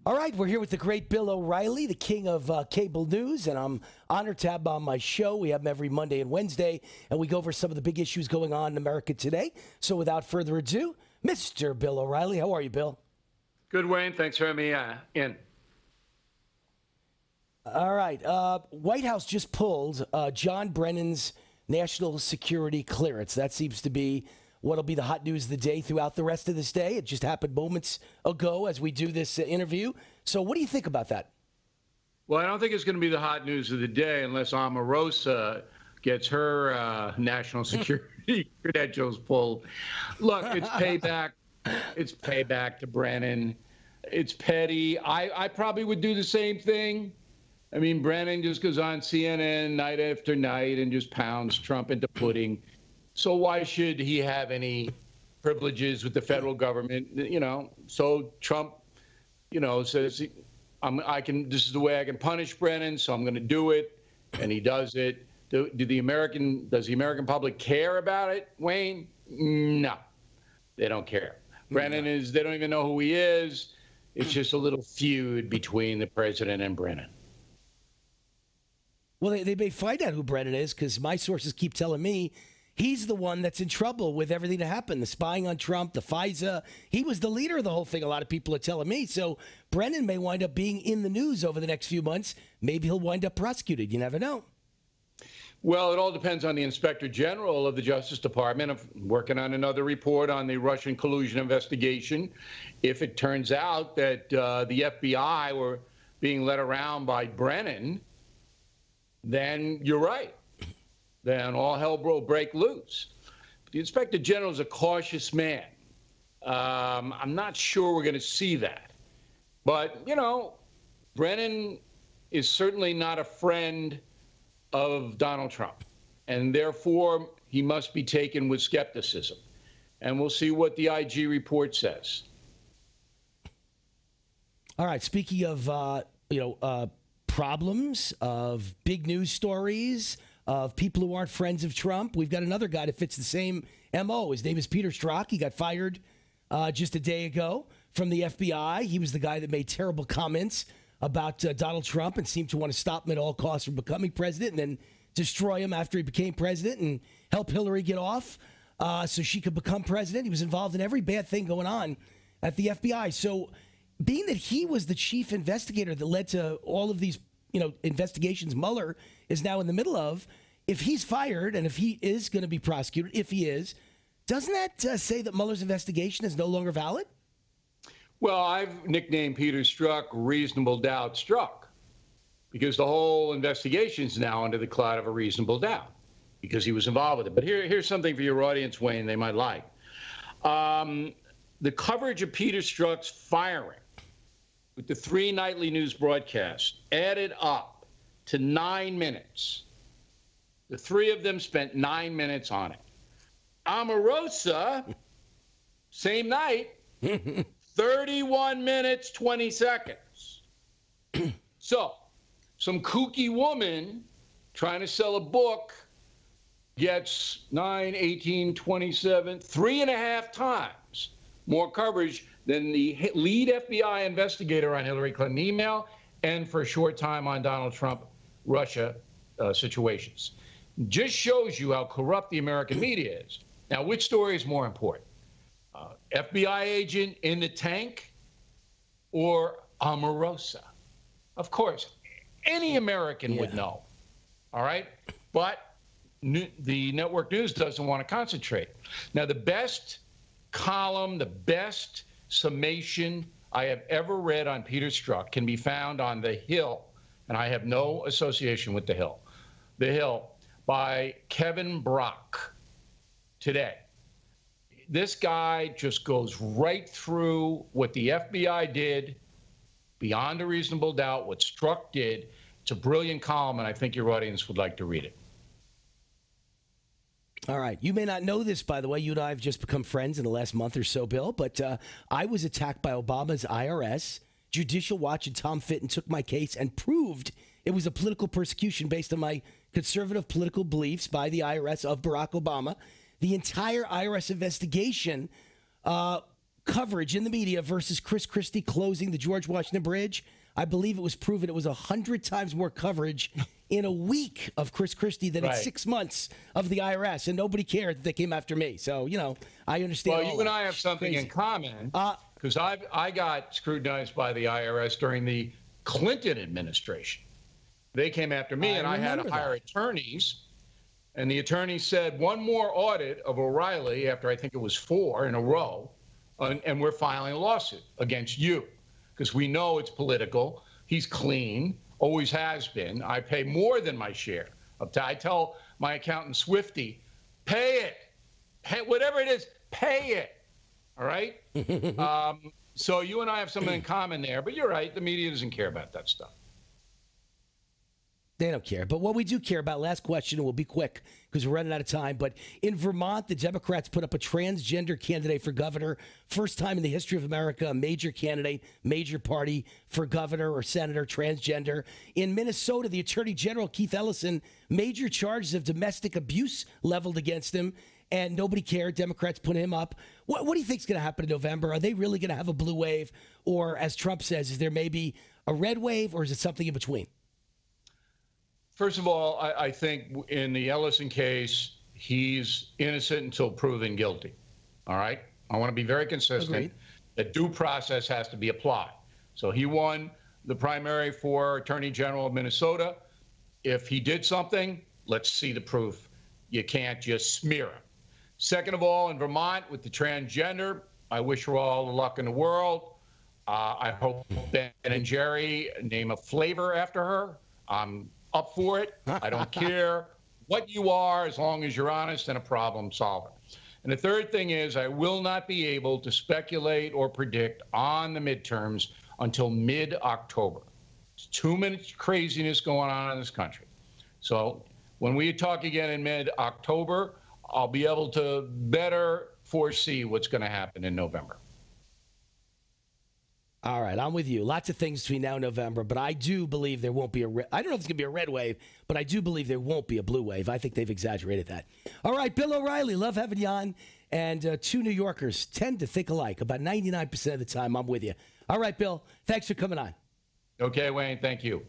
All right, we're here with the great Bill O'Reilly, the king of cable news, and I'm honored to have him on my show. We have him every Monday and Wednesday, and we go over some of the big issues going on in America today. So without further ado, Mr. Bill O'Reilly. How are you, Bill? Good, Wayne. Thanks for having me in. All right. White House just pulled John Brennan's national security clearance. That seems to be what'll be the hot news of the day throughout the rest of this day. It just happened moments ago as we do this interview. So what do you think about that? Well, I don't think it's going to be the hot news of the day unless Omarosa gets her national security credentials pulled. Look, it's payback. It's payback to Brennan. It's petty. I probably would do the same thing. I mean, Brennan just goes on CNN night after night and just pounds Trump into pudding. So why should he have any privileges with the federal government? You know, so Trump, you know, says this is the way I can punish Brennan, so I'm going to do it, and he does it. Does the American public care about it, Wayne? No, they don't care. Brennan they don't even know who he is. It's just a little feud between the president and Brennan. Well, they may find out who Brennan is because my sources keep telling me he's the one that's in trouble with everything that happened, the spying on Trump, the FISA. He was the leader of the whole thing, a lot of people are telling me. So Brennan may wind up being in the news over the next few months. Maybe he'll wind up prosecuted. You never know. Well, it all depends on the Inspector General of the Justice Department. I'm working on another report on the Russian collusion investigation. If it turns out that the FBI were being led around by Brennan, then you're right. Then all hell will break loose. But the Inspector General is a cautious man. I'm not sure we're going to see that. But, you know, Brennan is certainly not a friend of Donald Trump. And therefore, he must be taken with skepticism. And we'll see what the IG report says. All right. Speaking of, problems, of big news stories, of people who aren't friends of Trump, we've got another guy that fits the same MO. His name is Peter Strzok. He got fired just a day ago from the FBI. He was the guy that made terrible comments about Donald Trump and seemed to want to stop him at all costs from becoming president and then destroy him after he became president and help Hillary get off so she could become president. He was involved in every bad thing going on at the FBI. So being that he was the chief investigator that led to all of these investigations Mueller is now in the middle of, if he's fired and if he is going to be prosecuted, if he is, doesn't that say that Mueller's investigation is no longer valid? Well, I've nicknamed Peter Strzok Reasonable Doubt Strzok because the whole investigation is now under the cloud of a reasonable doubt because he was involved with it. But here's something for your audience, Wayne, they might like. The coverage of Peter Strzok's firing with the 3 nightly news broadcasts added up to 9 minutes. The 3 of them spent 9 minutes on it. Omarosa, same night, 31 minutes, 20 seconds. So, some kooky woman trying to sell a book gets 9, 18, 27, 3.5 times more coverage than the lead FBI investigator on Hillary Clinton email and for a short time on Donald Trump, Russia situations. Just shows you how corrupt the American media is. Now, which story is more important? FBI agent in the tank or Omarosa? Of course, any American would know, all right? But the network news doesn't want to concentrate. Now, the best column, the best summation I have ever read on Peter Strzok can be found on The Hill, and I have no association with The Hill. The Hill by Kevin Brock today. This guy just goes right through what the FBI did, beyond a reasonable doubt, what Strzok did. It's a brilliant column, and I think your audience would like to read it. All right. You may not know this, by the way. You and I have just become friends in the last month or so, Bill, but I was attacked by Obama's IRS. Judicial Watch and Tom Fitton took my case and proved it was a political persecution based on my conservative political beliefs by the IRS of Barack Obama. The entire IRS investigation coverage in the media versus Chris Christie closing the George Washington Bridge, I believe it was proven it was 100 times more coverage in a week of Chris Christie than in 6 months of the IRS, and nobody cared that they came after me. So, you know, I understand. Well, you and I have something in common, because I got scrutinized by the IRS during the Clinton administration. They came after me, and I had to hire attorneys. And the attorney said, one more audit of O'Reilly after I think it was 4 in a row, and we're filing a lawsuit against you because we know it's political. He's clean, always has been. I pay more than my share. I tell my accountant, Swifty, pay it. Hey, whatever it is, pay it. All right? So you and I have something in common there. But you're right. The media doesn't care about that stuff. They don't care. But what we do care about, last question, and we'll be quick because we're running out of time. But in Vermont, the Democrats put up a transgender candidate for governor. First time in the history of America, a major candidate, major party for governor or senator, transgender. In Minnesota, the Attorney General, Keith Ellison, major charges of domestic abuse leveled against him, and nobody cared. Democrats put him up. What do you think is going to happen in November? Are they really going to have a blue wave? Or, as Trump says, is there maybe a red wave, or is it something in between? First of all, I think in the Ellison case, he's innocent until proven guilty. All right? I want to be very consistent. Agreed. That due process has to be applied. So he won the primary for Attorney General of Minnesota. If he did something, let's see the proof. You can't just smear him. Second of all, in Vermont with the transgender, I wish her all the luck in the world. I hope Ben and Jerry name a flavor after her. I'm up for it. I don't care what you are as long as you're honest and a problem solver. And the third thing is I will not be able to speculate or predict on the midterms until mid-October. It's too much craziness going on in this country. So when we talk again in mid-October, I'll be able to better foresee what's going to happen in November. All right, I'm with you. Lots of things between now and November, but I do believe there won't be a I don't know if it's going to be a red wave, but I do believe there won't be a blue wave. I think they've exaggerated that. All right, Bill O'Reilly, love having you on. And two New Yorkers tend to think alike. About 99% of the time, I'm with you. All right, Bill, thanks for coming on. Okay, Wayne, thank you.